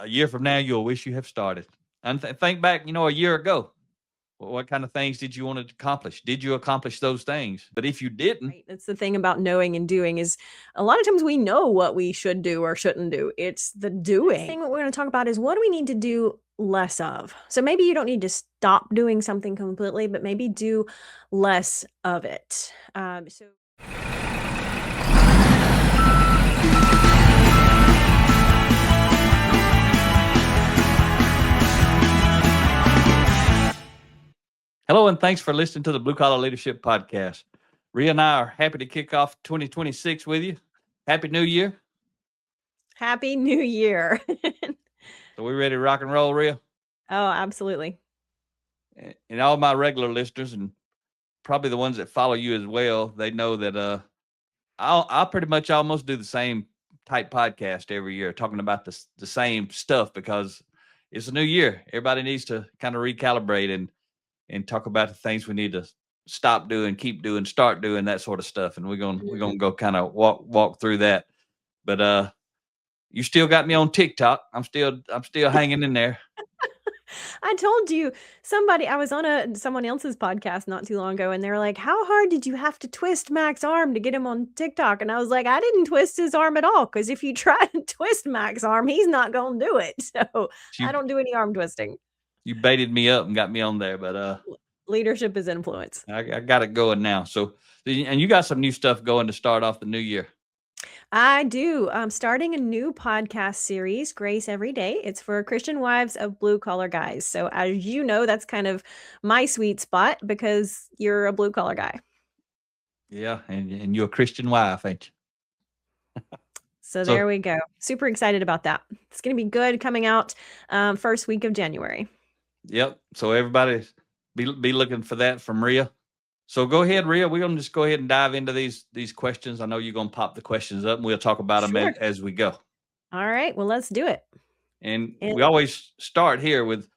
a year from now, you'll wish you have started. And think back, a year ago, what kind of things did you want to accomplish? Did you accomplish those things? But if you didn't, Right. That's the thing about knowing and doing is a lot of times we know what we should do or shouldn't do. It's the doing. Next thing what we're going to talk about is what do we need to do less of? So maybe you don't need to stop doing something completely, but maybe do less of it. hello, and thanks for listening to the Blue Collar Leadership Podcast. Ria and I are happy to kick off 2026 with you. Happy New Year. Happy New Year. So we ready to rock and roll, Ria? Oh, absolutely. And all my regular listeners, and probably the ones that follow you as well, they know that I'll pretty much almost do the same type podcast every year, talking about the same stuff because it's a new year. Everybody needs to kind of recalibrate and talk about the things we need to stop doing, keep doing, start doing, that sort of stuff. And we're gonna go kind of walk through that. But you still got me on TikTok. I'm still hanging in there. I told you I was on someone else's podcast not too long ago, and they were like, how hard did you have to twist Mac's arm to get him on TikTok? And I was like, I didn't twist his arm at all. Cause if you try to twist Mac's arm, he's not going to do it. So I don't do any arm twisting. You baited me up and got me on there, but leadership is influence. I got it going now. So, and you got some new stuff going to start off the new year. I do. I'm starting a new podcast series, Grace Every Day. It's for Christian wives of blue collar guys. So as you know, that's kind of my sweet spot because you're a blue collar guy. Yeah, and you're a Christian wife, ain't you? So there we go. Super excited about that. It's going to be good coming out first week of January. Yep. So everybody be looking for that from Ria. So go ahead, Ria. We're going to just go ahead and dive into these questions. I know you're going to pop the questions up, and we'll talk about them as we go. All right. Well, let's do it. And we always start here with,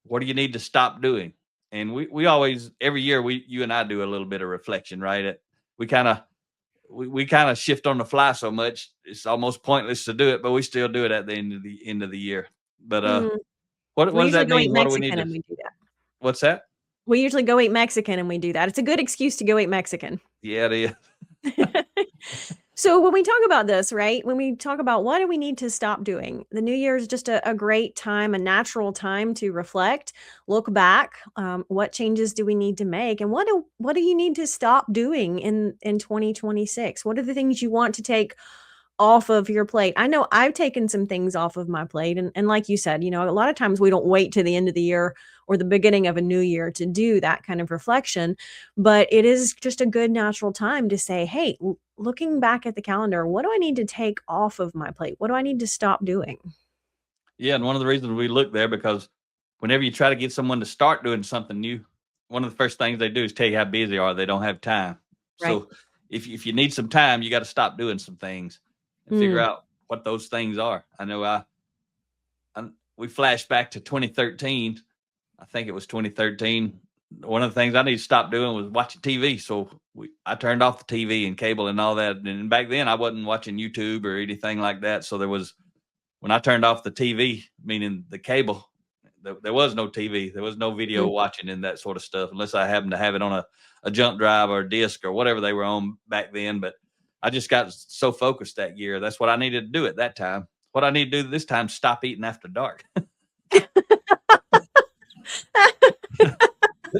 what do you need to stop doing? And we always, every year, you and I do a little bit of reflection, right? We kind of shift on the fly so much, it's almost pointless to do it, but we still do it at the end of the year. But what does that mean? What do we need to do? What's that? We usually go eat Mexican and we do that. It's a good excuse to go eat Mexican. Yeah, it is. So when we talk about this, right, when we talk about what do we need to stop doing, the new year is just a great time, a natural time to reflect, look back. What changes do we need to make? And what do you need to stop doing in 2026? What are the things you want to take off of your plate? I know I've taken some things off of my plate. And like you said, a lot of times we don't wait to the end of the year or the beginning of a new year to do that kind of reflection. But it is just a good natural time to say, hey, looking back at the calendar, what do I need to take off of my plate? What do I need to stop doing? Yeah. And one of the reasons we look there, because whenever you try to get someone to start doing something new, one of the first things they do is tell you how busy they are. They don't have time. Right. So if you need some time, you got to stop doing some things and figure out what those things are. I know we flash back to 2013. I think it was 2013. One of the things I need to stop doing was watching TV. So I turned off the TV and cable and all that. And back then I wasn't watching YouTube or anything like that. So when I turned off the TV, meaning the cable, there was no TV. There was no video watching and that sort of stuff, unless I happened to have it on a jump drive or a disc or whatever they were on back then. But I just got so focused that year. That's what I needed to do at that time. What I need to do this time, stop eating after dark.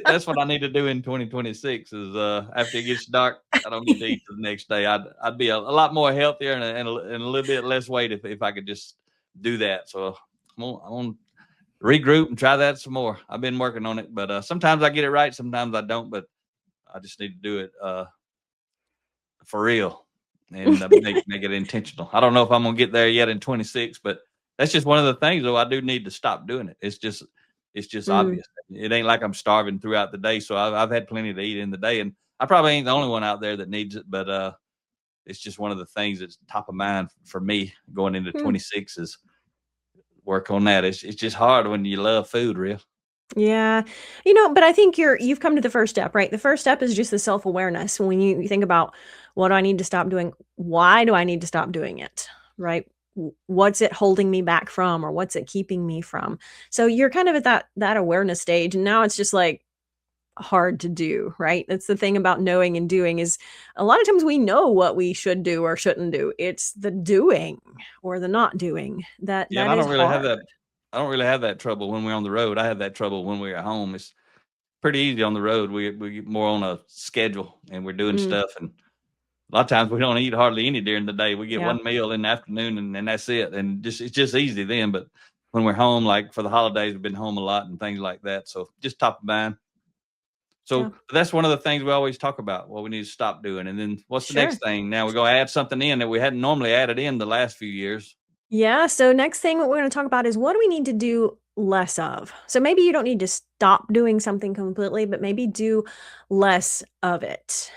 That's what I need to do in 2026 is after it gets dark, I don't need to eat the next day. I'd be a lot more healthier and a little bit less weight if I could just do that. So I'm going to regroup and try that some more. I've been working on it, but sometimes I get it right. Sometimes I don't, but I just need to do it for real and make it intentional. I don't know if I'm going to get there yet in 26, but that's just one of the things, though. I do need to stop doing it. It's just obvious. It ain't like I'm starving throughout the day. So I've had plenty to eat in the day, and I probably ain't the only one out there that needs it, but it's just one of the things that's top of mind for me going into 26 is work on that. It's just hard when you love food, Ria. Yeah. But I think you've come to the first step, right? The first step is just the self-awareness. When you think about what do I need to stop doing? Why do I need to stop doing it? Right? what's it holding me back from, or what's it keeping me from? So you're kind of at that awareness stage, and now it's just like hard to do, right? That's the thing about knowing and doing, is a lot of times we know what we should do or shouldn't do. It's the doing or the not doing that Yeah, and is hard. I don't really have that trouble when we're on the road. I have that trouble when we're at home. It's pretty easy on the road. We get more on a schedule and we're doing Mm, stuff, and a lot of times we don't eat hardly any during the day. We get yeah. one meal in the afternoon and that's it. And it's just easy then. But when we're home, like for the holidays, we've been home a lot and things like that. So just top of mind. Yeah. So that's one of the things we always talk about, what we need to stop doing. And then what's the next Sure. thing? Now we're going to add something in that we hadn't normally added in the last few years. Yeah. So next thing what we're going to talk about is, what do we need to do less of? So maybe you don't need to stop doing something completely, but maybe do less of it.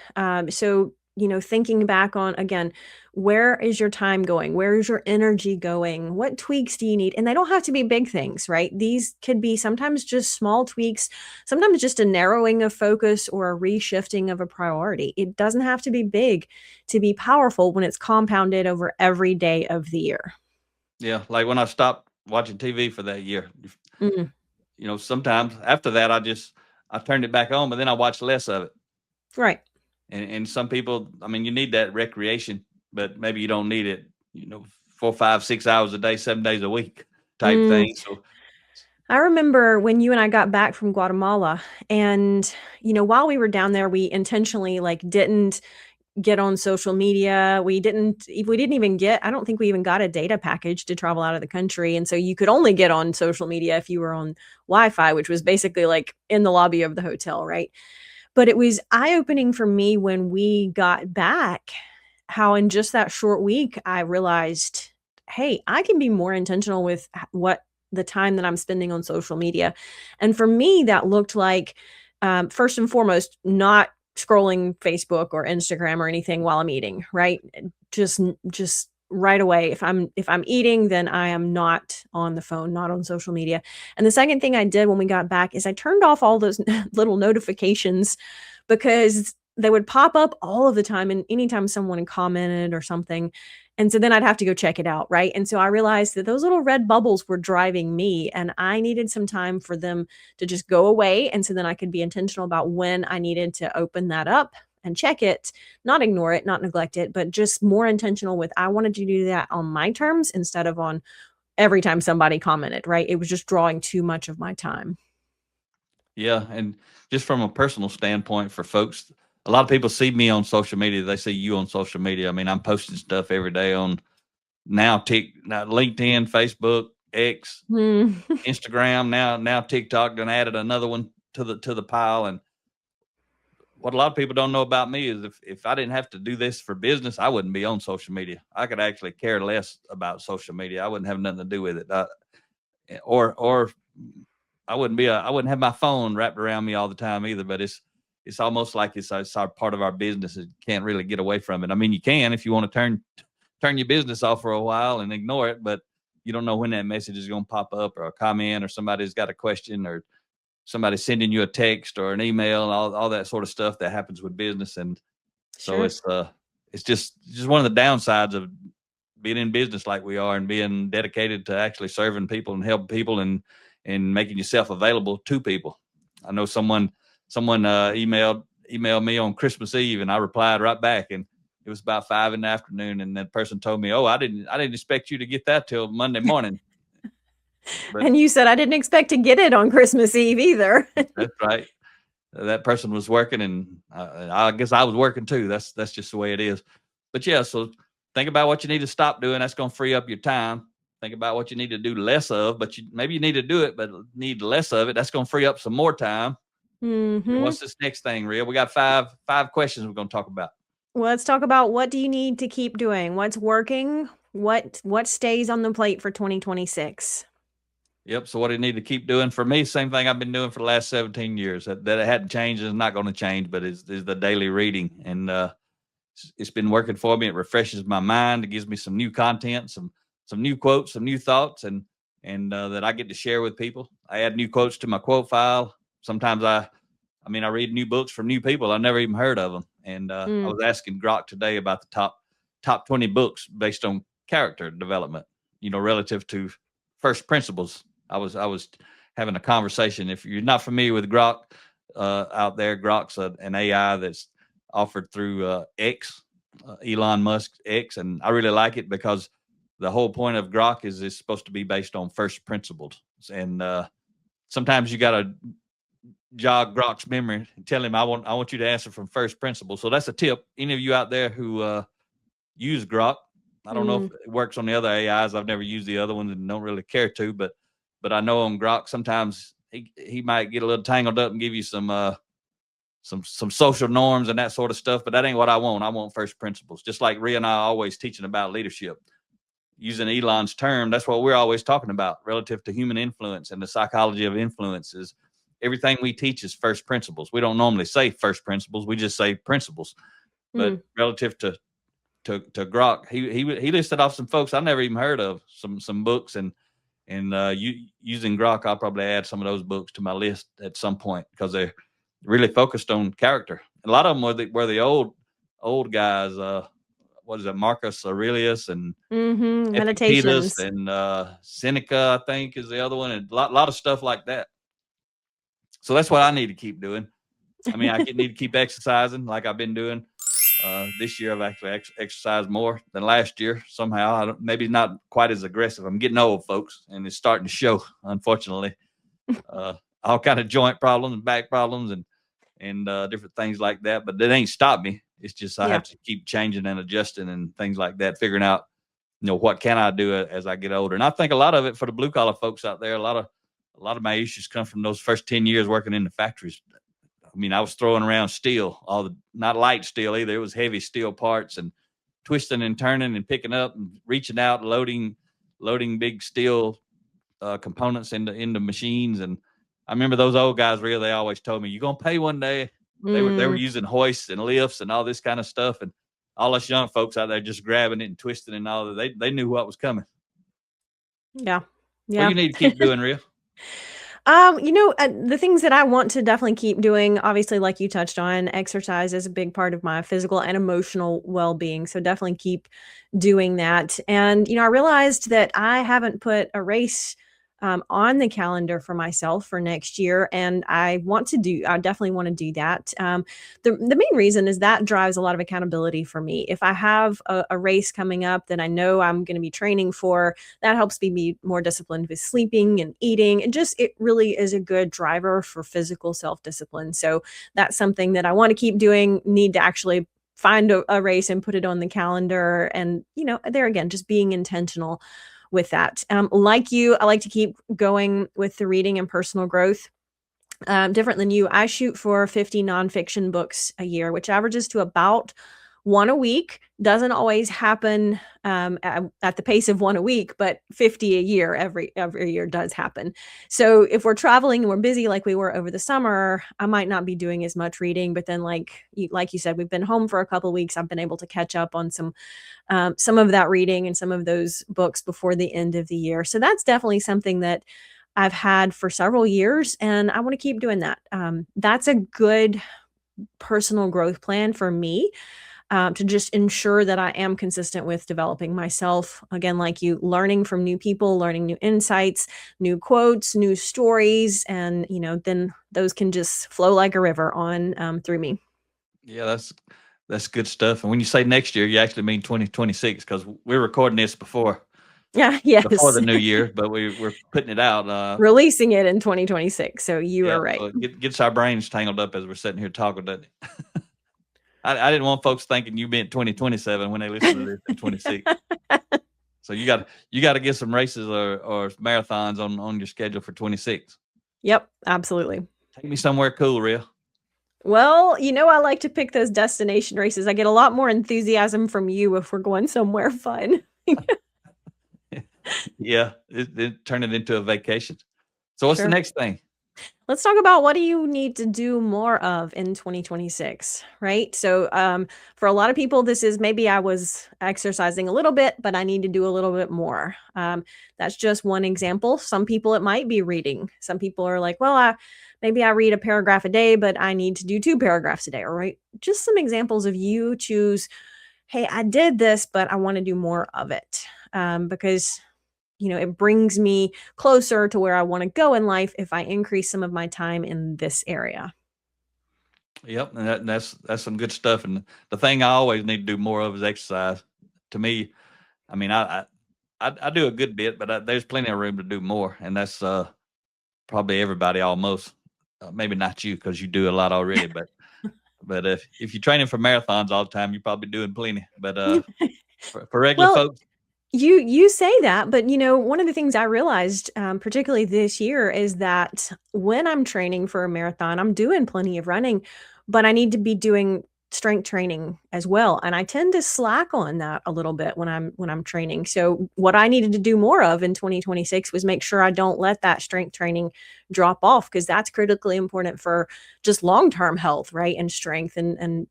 So, thinking back on, again, where is your time going? Where is your energy going? What tweaks do you need? And they don't have to be big things, right? These could be sometimes just small tweaks, sometimes just a narrowing of focus or a reshifting of a priority. It doesn't have to be big to be powerful when it's compounded over every day of the year. Yeah. Like when I stopped watching TV for that year, Mm, sometimes after that, I turned it back on, but then I watched less of it. right. And some people, I mean, you need that recreation, but maybe you don't need it, 4, 5, 6 hours a day, 7 days a week type Mm, thing. So I remember when you and I got back from Guatemala, and while we were down there, we intentionally like didn't get on social media. We didn't even get, I don't think we even got a data package to travel out of the country. And so you could only get on social media if you were on Wi-Fi, which was basically like in the lobby of the hotel, right? But it was eye-opening for me when we got back, how in just that short week I realized, hey, I can be more intentional with what the time that I'm spending on social media. And for me, that looked like, first and foremost, not scrolling Facebook or Instagram or anything while I'm eating, right? Just right away. If I'm eating, then I am not on the phone, not on social media. And the second thing I did when we got back is I turned off all those little notifications, because they would pop up all of the time, and anytime someone commented or something. And so then I'd have to go check it out, right? And so I realized that those little red bubbles were driving me, and I needed some time for them to just go away. And so then I could be intentional about when I needed to open that up and check it, not ignore it, not neglect it, but just more intentional with, I wanted to do that on my terms instead of on every time somebody commented, right? It was just drawing too much of my time. yeah, and just from a personal standpoint for folks, a lot of people see me on social media. They see you on social media. I mean, I'm posting stuff every day on now LinkedIn, Facebook, X, Mm. Instagram, now TikTok. Done added another one to the pile. And what a lot of people don't know about me is if I didn't have to do this for business, I wouldn't be on social media. I could actually care less about social media. I wouldn't have nothing to do with it. Or I wouldn't have my phone wrapped around me all the time either. But it's almost like it's our part of our business. You can't really get away from it. I mean, you can if you want to turn your business off for a while and ignore it, but you don't know when that message is going to pop up, or a comment, or somebody's got a question, or somebody sending you a text or an email, and all that sort of stuff that happens with business. And so Sure. it's just one of the downsides of being in business like we are, and being dedicated to actually serving people and helping people, and making yourself available to people. I know someone emailed me on Christmas Eve, and I replied right back, and it was about 5 in the afternoon, and that person told me, "Oh, I didn't expect you to get that till Monday morning." But And you said, "I didn't expect to get it on Christmas Eve either." that's right. That person was working, and I guess I was working too. That's just the way it is. But yeah, so think about what you need to stop doing. That's going to free up your time. Think about what you need to do less of, but maybe you need to do it, but need less of it. That's going to free up some more time. And Mhm. what's this next thing, Rhea? We got five questions we're going to talk about. Well, let's talk about, what do you need to keep doing? What's working? What stays on the plate for 2026? Yep. So what do you need to keep doing? For me, same thing I've been doing for the last 17 years. That it hadn't changed, is not going to change, but is the daily reading. And it's been working for me. It refreshes my mind. It gives me some new content, some new quotes, some new thoughts, and that I get to share with people. I add new quotes to my quote file. Sometimes I read new books from new people I never even heard of them. And I Mm, was asking Grok today about the top 20 books based on character development. relative to first principles. I was having a conversation. If you're not familiar with Grok out there, Grok's an AI that's offered through X, Elon Musk X, and I really like it because the whole point of Grok is it's supposed to be based on first principles, and sometimes you got to jog Grok's memory and tell him I want you to answer from first principles. So that's a tip. Any of you out there who use Grok, I don't know if Mm, it works on the other AIs. I've never used the other ones and don't really care to, but I know on Grok sometimes he might get a little tangled up and give you some social norms and that sort of stuff. But that ain't what I want. I want first principles. Just like Ria and I are always teaching about leadership. Using Elon's term, that's what we're always talking about relative to human influence and the psychology of influence is everything we teach is first principles. We don't normally say first principles. We just say principles. But mm, relative to Grok, he listed off some folks I never even heard of, some books, and using Grok, I'll probably add some of those books to my list at some point because they're really focused on character. A lot of them were the old guys. What is it, Marcus Aurelius and mhm, Epictetus meditations. and Seneca, I think, is the other one, and a lot of stuff like that. So that's what I need to keep doing. I mean, need to keep exercising like I've been doing. This year, I've actually exercised more than last year. Somehow, maybe not quite as aggressive. I'm getting old, folks, and it's starting to show. Unfortunately, uh, all kind of joint problems, back problems, and different things like that. But that ain't stopped me. It's just I Yeah. have to keep changing and adjusting and things like that, figuring out what can I do as I get older. And I think a lot of it for the blue collar folks out there, a lot of my issues come from those first 10 years working in the factories. I mean, I was throwing around steel, not light steel either. It was heavy steel parts and twisting and turning and picking up and reaching out, loading big steel components into machines. And I remember those old guys they always told me, "You're gonna pay one day." They were Mm, using hoists and lifts and all this kind of stuff, and all us young folks out there just grabbing it and twisting and all that. They knew what was coming. yeah. What Yeah. you need to keep doing, Ria? The things that I want to definitely keep doing, obviously, like you touched on, exercise is a big part of my physical and emotional well-being. So definitely keep doing that. And, I realized that I haven't put a race on the calendar for myself for next year. And I definitely want to do that. The main reason is that drives a lot of accountability for me. If I have a race coming up that I know I'm going to be training for, that helps me be more disciplined with sleeping and eating. And just, it really is a good driver for physical self discipline. So that's something that I want to keep doing, need to actually find a race and put it on the calendar. And, there again, just being intentional with that. Like you, I like to keep going with the reading and personal growth. Different than you, I shoot for 50 nonfiction books a year, which averages to about one a week. Doesn't always happen at the pace of one a week, but 50 a year every year does happen. So if we're traveling and we're busy like we were over the summer, I might not be doing as much reading. But then, like you said, we've been home for a couple of weeks. I've been able to catch up on some of that reading and some of those books before the end of the year. So that's definitely something that I've had for several years, and I want to keep doing that. That's a good personal growth plan for me, to just ensure that I am consistent with developing myself. Again, like you, learning from new people, learning new insights, new quotes, new stories, and then those can just flow like a river on through me. Yeah, that's good stuff. And when you say next year, you actually mean 2026 because we're recording this Yeah, before yes. the new year, but we're putting it out. Releasing it in 2026. So you Yeah, are right. so it gets our brains tangled up as we're sitting here talking. Doesn't it? I didn't want folks thinking you meant 2027 when they listen to this in 26. So you got to get some races or marathons on your schedule for 26. Yep, absolutely. Take me somewhere cool, Ria. Well, I like to pick those destination races. I get a lot more enthusiasm from you if we're going somewhere fun. Yeah, turn it into a vacation. So what's the Sure. next thing? Let's talk about what do you need to do more of in 2026, right? So, for a lot of people, this is maybe I was exercising a little bit, but I need to do a little bit more. That's just one example. Some people, it might be reading. Some people are like, well, maybe I read a paragraph a day, but I need to do 2 paragraphs a day, all right? Just some examples of you choose, hey, I did this, but I want to do more of it. Because it brings me closer to where I want to go in life if I increase some of my time in this area. Yep, and that's some good stuff. And the thing I always need to do more of is exercise. To me, I mean, I do a good bit, but there's plenty of room to do more, and that's probably everybody almost. Maybe not you because you do a lot already, but if you're training for marathons all the time, you're probably doing plenty. But for regular Well, folks, you say that, but one of the things I realized, particularly this year, is that when I'm training for a marathon, I'm doing plenty of running, but I need to be doing strength training as well. And I tend to slack on that a little bit when I'm training. So what I needed to do more of in 2026 was make sure I don't let that strength training drop off, because that's critically important for just long-term health, right? And strength and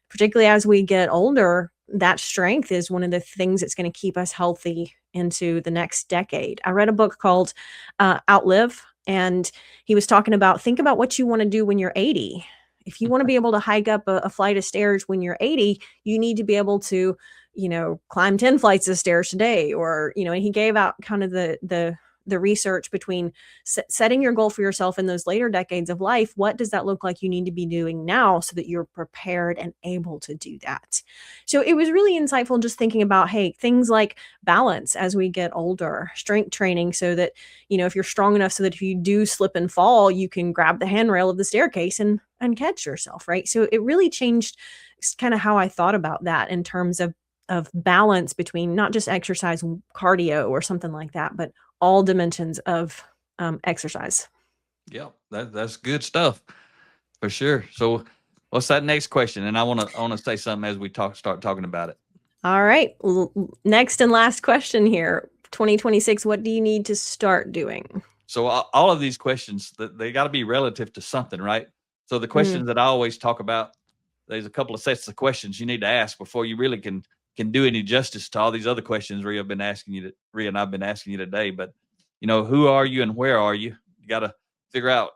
particularly as we get older, that strength is one of the things that's going to keep us healthy into the next decade. I read a book called Outlive, and he was talking about, think about what you want to do when you're 80. If you want to be able to hike up a flight of stairs when you're 80, you need to be able to, climb 10 flights of stairs today. Or, and he gave out kind of the research between setting your goal for yourself in those later decades of life. What does that look like you need to be doing now so that you're prepared and able to do that? So it was really insightful just thinking about, hey, things like balance as we get older, strength training so that, if you're strong enough so that if you do slip and fall, you can grab the handrail of the staircase and catch yourself, right? So it really changed kind of how I thought about that in terms of balance between not just exercise and cardio or something like that, but all dimensions of exercise. yep, that's good stuff for sure. So, what's that next question? And I wanna say something as we start talking about it. All right. Next and last question here. 2026, what do you need to start doing? So all of these questions, they got to be relative to something, right? So the Mm, questions that I always talk about, there's a couple of sets of questions you need to ask before you really can do any justice to all these other questions Ria and I've been asking you today. But who are you and where are you? You got to figure out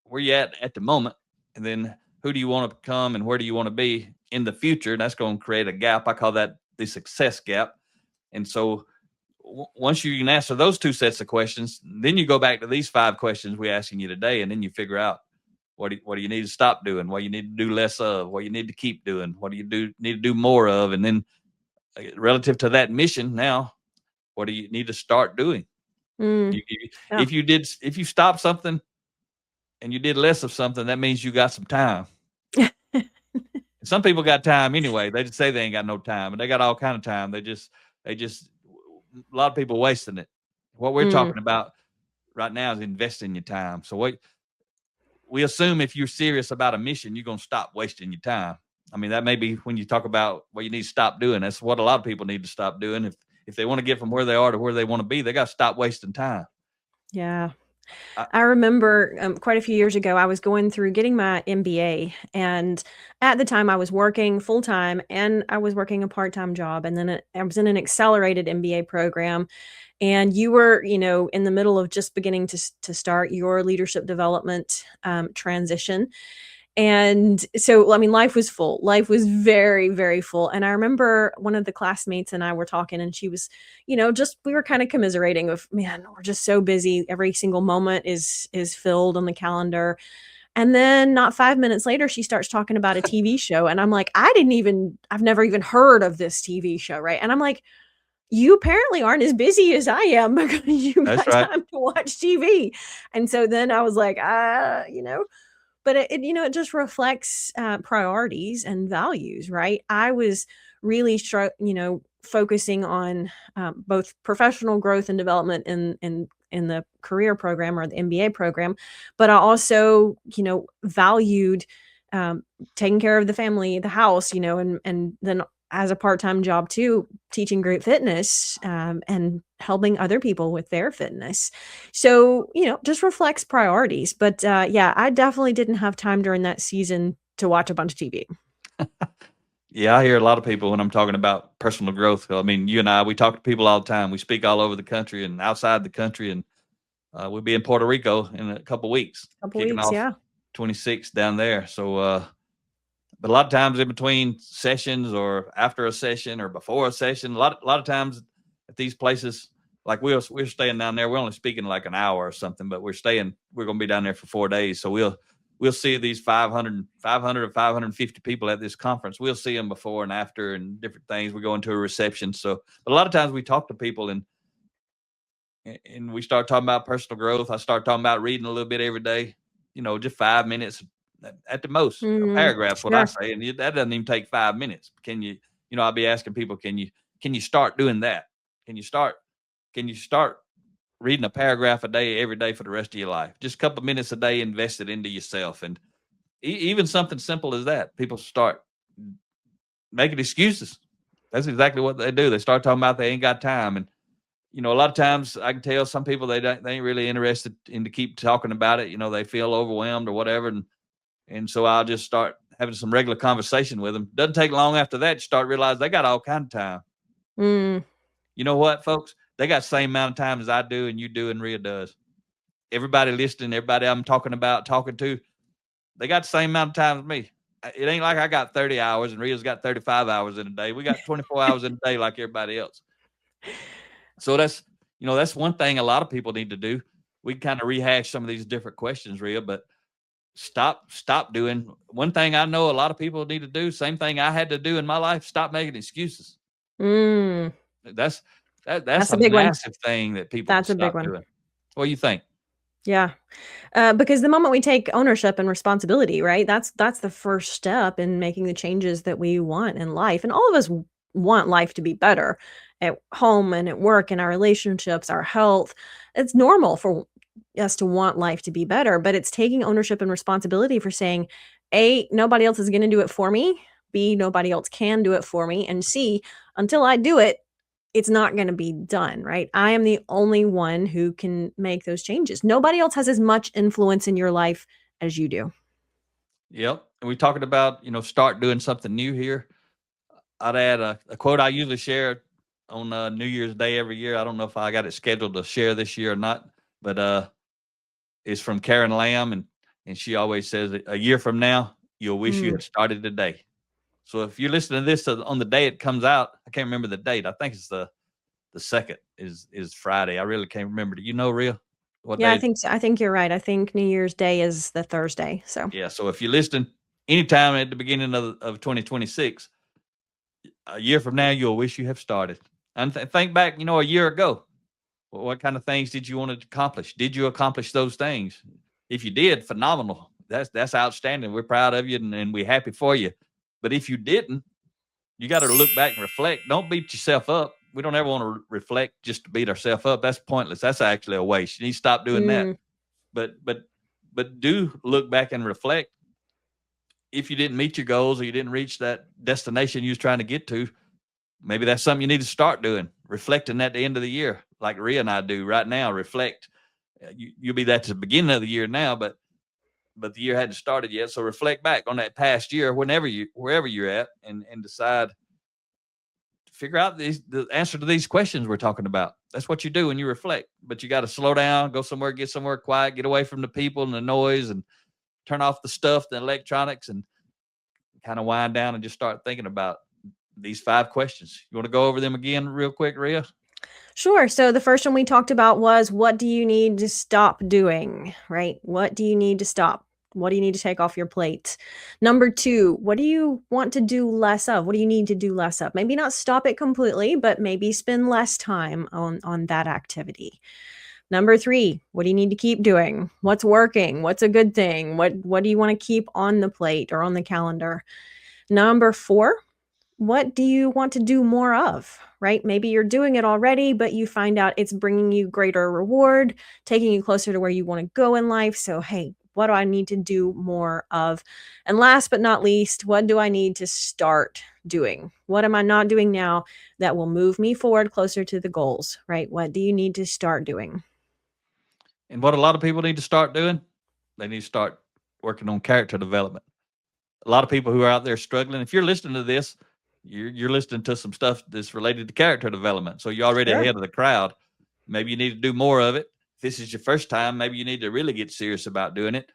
where you at the moment, and then who do you want to become and where do you want to be in the future? And that's going to create a gap. I call that the success gap. And so once you can answer those two sets of questions, then you go back to these 5 questions we're asking you today, and then you figure out what do you need to stop doing, what you need to do less of, what you need to keep doing, what do you need to do more of, and then relative to that mission, now what do you need to start doing? mm, You, yeah. if you stop something and you did less of something, that means you got some time. Some people got time anyway. They just say they ain't got no time, and they got all kind of time. They just a lot of people wasting it. What we're Mm, talking about right now is investing your time. So we assume if you're serious about a mission, you're going to stop wasting your time. I mean, that may be when you talk about what you need to stop doing. That's what a lot of people need to stop doing. If they want to get from where they are to where they want to be, they got to stop wasting time. yeah. I, I remember quite a few years ago, I was going through getting my MBA. And at the time, I was working full time and I was working a part time job. And then I was in an accelerated MBA program. And you were, in the middle of just beginning to start your leadership development transition. And so, I mean, life was full. Life was very, very full. And I remember one of the classmates and I were talking, and she was, just we were kind of commiserating of, man, we're just so busy. Every single moment is filled on the calendar. And then not 5 minutes later, she starts talking about a TV show. And I'm like, I've never even heard of this TV show, right? And I'm like, you apparently aren't as busy as I am because you that's got right. time to watch TV. And so then I was like, but it just reflects priorities and values, right? I was really focusing on both professional growth and development in the career program or the MBA program, but I also valued taking care of the family, the house, and then as a part-time job too, teaching group fitness and helping other people with their fitness. So, just reflects priorities. But yeah, I definitely didn't have time during that season to watch a bunch of TV. Yeah, I hear a lot of people when I'm talking about personal growth. I mean, you and I, we talk to people all the time. We speak all over the country and outside the country, and we'll be in Puerto Rico in a couple weeks, Couple kicking weeks, off yeah. 26 down there. So, but a lot of times in between sessions or after a session or before a session, a lot of times at these places, like we're staying down there. We're only speaking like an hour or something, but we're going to be down there for 4 days. So we'll see these 500 or 550 people at this conference. We'll see them before and after and different things. We go into a reception. So, but a lot of times we talk to people and we start talking about personal growth. I start talking about reading a little bit every day, just 5 minutes at the most. A paragraph's what I say. And that doesn't even take 5 minutes. Can you, I'll be asking people, can you start doing that? Can you start reading a paragraph a day, every day for the rest of your life? Just a couple of minutes a day invested into yourself. And even something simple as that, people start making excuses. That's exactly what they do. They start talking about they ain't got time. And, a lot of times I can tell some people they ain't really interested in to keep talking about it. They feel overwhelmed or whatever. And so I'll just start having some regular conversation with them. Doesn't take long after that, you start realizing they got all kind of time. You know what, folks? They got the same amount of time as I do and you do and Ria does. Everybody listening, everybody I'm talking to, they got the same amount of time as me. It ain't like I got 30 hours and Ria's got 35 hours in a day. We got 24 hours in a day like everybody else. So that's one thing a lot of people need to do. We can kind of rehash some of these different questions, Ria, but stop doing one thing I know a lot of people need to do. Same thing I had to do in my life. Stop making excuses. That's a big massive thing that people That's a big one. doing. What do you think? Yeah. Because the moment we take ownership and responsibility, right? That's the first step in making the changes that we want in life. And all of us want life to be better at home and at work, in our relationships, our health. It's normal for us to want life to be better, but it's taking ownership and responsibility for saying, A, nobody else is going to do it for me. B, nobody else can do it for me. And C, until I do it, it's not going to be done, right? I am the only one who can make those changes. Nobody else has as much influence in your life as you do. Yep. And we're talking about, start doing something new here. I'd add a quote I usually share on New Year's Day every year. I don't know if I got it scheduled to share this year or not, but it's from Karen Lamb. And she always says, a year from now, you'll wish you had started today. So if you're listening to this on the day it comes out, I can't remember the date. I think it's the second is Friday. I really can't remember. Do you know, Ria? What Yeah, day? I think you're right. I think New Year's Day is the Thursday. So yeah. So if you're listening anytime at the beginning of 2026, a year from now, you'll wish you have started. And think back, a year ago, what kind of things did you want to accomplish? Did you accomplish those things? If you did, phenomenal. That's outstanding. We're proud of you and we're happy for you. But if you didn't, you got to look back and reflect. Don't beat yourself up. We don't ever want to reflect just to beat ourselves up. That's pointless. That's actually a waste. You need to stop doing that. But do look back and reflect. If you didn't meet your goals or you didn't reach that destination you was trying to get to, maybe that's something you need to start doing. Reflecting at the end of the year, like Ria and I do right now. Reflect. You'll be that to the beginning of the year now, but the year hadn't started yet. So reflect back on that past year, wherever you're at, and decide. Figure out the answer to these questions we're talking about. That's what you do when you reflect. But you got to slow down, go somewhere, get somewhere quiet, get away from the people and the noise, and turn off the stuff, the electronics, and kind of wind down and just start thinking about these 5 questions. You want to go over them again real quick, Ria? Sure. So the first one we talked about was, what do you need to stop doing, right? What do you need to stop? What do you need to take off your plate? Number 2, what do you want to do less of? What do you need to do less of? Maybe not stop it completely, but maybe spend less time on that activity. Number 3, what do you need to keep doing? What's working? What's a good thing? What do you want to keep on the plate or on the calendar? Number 4, what do you want to do more of, right? Maybe you're doing it already, but you find out it's bringing you greater reward, taking you closer to where you want to go in life. So, hey, what do I need to do more of? And last but not least, what do I need to start doing? What am I not doing now that will move me forward closer to the goals, right? What do you need to start doing? And what a lot of people need to start doing, they need to start working on character development. A lot of people who are out there struggling, if you're listening to this, you're listening to some stuff that's related to character development. So you're already ahead of the crowd. Maybe you need to do more of it. If this is your first time, maybe you need to really get serious about doing it.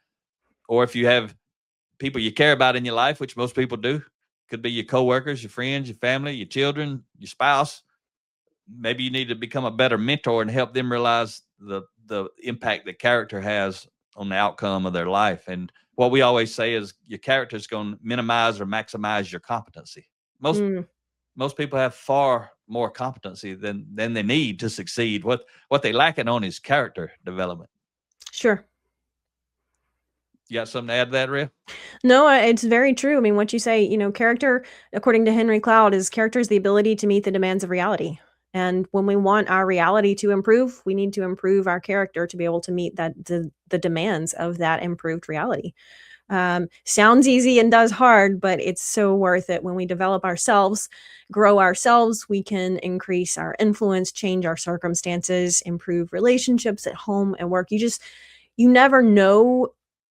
Or if you have people you care about in your life, which most people do, could be your coworkers, your friends, your family, your children, your spouse. maybe you need to become a better mentor and help them realize the impact the character has on the outcome of their life. And what we always say is your character is going to minimize or maximize your competency. Most people have far more competency than they need to succeed. What they lacking on is character development. Sure. You got something to add to that, Ria? No, it's very true. I mean, what you say, character, according to Henry Cloud, character is the ability to meet the demands of reality. And when we want our reality to improve, we need to improve our character to be able to meet the demands of that improved reality. Sounds easy and does hard, but it's so worth it. When we develop ourselves, grow ourselves, we can increase our influence, change our circumstances, improve relationships at home and work. You never know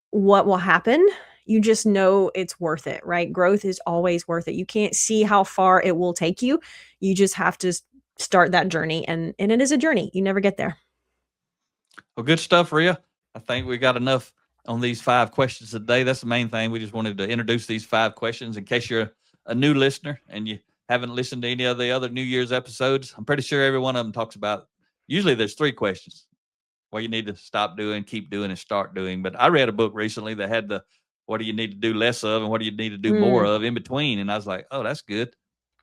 what will happen. You just know it's worth it, right? Growth is always worth it. You can't see how far it will take you. You just have to start that journey, and it is a journey. You never get there. Well, good stuff, Ria. I think we got enough on these 5 questions today. That's the main thing. We just wanted to introduce these 5 questions in case you're a new listener and you haven't listened to any of the other New Year's episodes. I'm pretty sure every one of them talks about, usually there's 3 questions. What you need to stop doing, keep doing, and start doing. But I read a book recently that had what do you need to do less of and what do you need to do more of in between. And I was like, oh, that's good.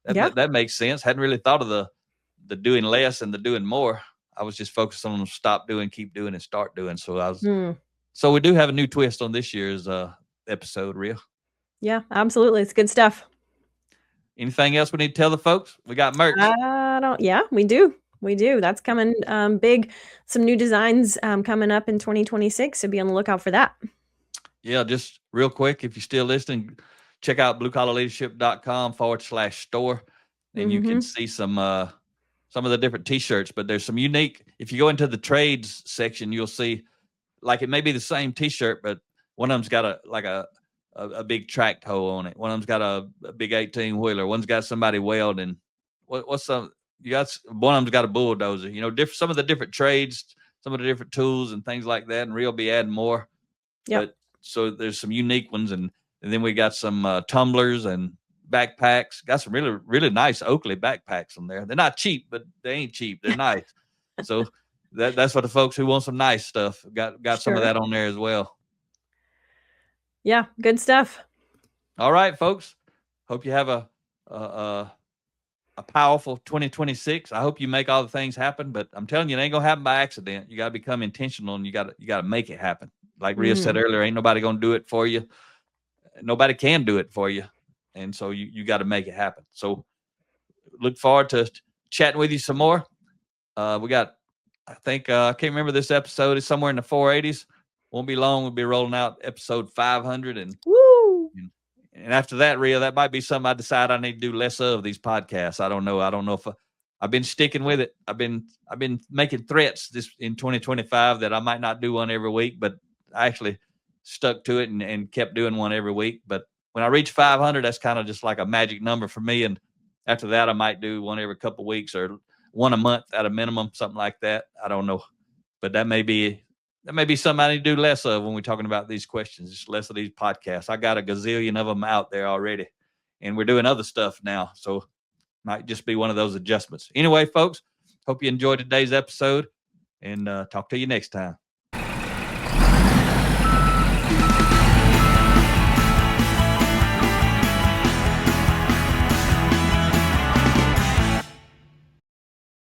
That makes sense. Hadn't really thought of the doing less and the doing more. I was just focused on stop doing, keep doing, and start doing. So we do have a new twist on this year's episode, Ria. Yeah, absolutely. It's good stuff. Anything else we need to tell the folks? We got merch. Yeah, we do. We do. That's coming big. Some new designs coming up in 2026. So be on the lookout for that. Yeah, just real quick, if you're still listening, check out bluecollarleadership.com/store. And you can see some of the different t-shirts, but there's some unique. If you go into the trades section, you'll see like it may be the same t-shirt, but one of them's got a big track hoe on it. One of them's got a big 18-wheeler. One's got somebody welding. What's some? You got one of them's got a bulldozer. Some of the different trades, some of the different tools and things like that. And Real be adding more. Yeah. So there's some unique ones, and then we got some tumblers and backpacks. Got some really, really nice Oakley backpacks on there. They're not cheap, but they ain't cheap. They're nice. So that's for the folks who want some nice stuff. Got some of that on there as well. Yeah, good stuff. All right, folks. Hope you have a powerful 2026. I hope you make all the things happen, but I'm telling you, it ain't gonna happen by accident. You gotta become intentional, and you gotta make it happen. Like Ria said earlier, ain't nobody gonna do it for you. Nobody can do it for you. And so you got to make it happen. So look forward to chatting with you some more. We got, I think, I can't remember this episode. It's somewhere in the 480s. Won't be long. We'll be rolling out episode 500. And after that, Ria, that might be something I decide I need to do less of these podcasts. I don't know. I don't know if I've been sticking with it. I've been making threats this in 2025 that I might not do one every week, but I actually stuck to it and kept doing one every week. But when I reach 500, that's kind of just like a magic number for me. And after that, I might do one every couple of weeks or one a month at a minimum, something like that. I don't know. But that may be something I need to do less of when we're talking about these questions, just less of these podcasts. I got a gazillion of them out there already, and we're doing other stuff now. So might just be one of those adjustments. Anyway, folks, hope you enjoyed today's episode, and talk to you next time.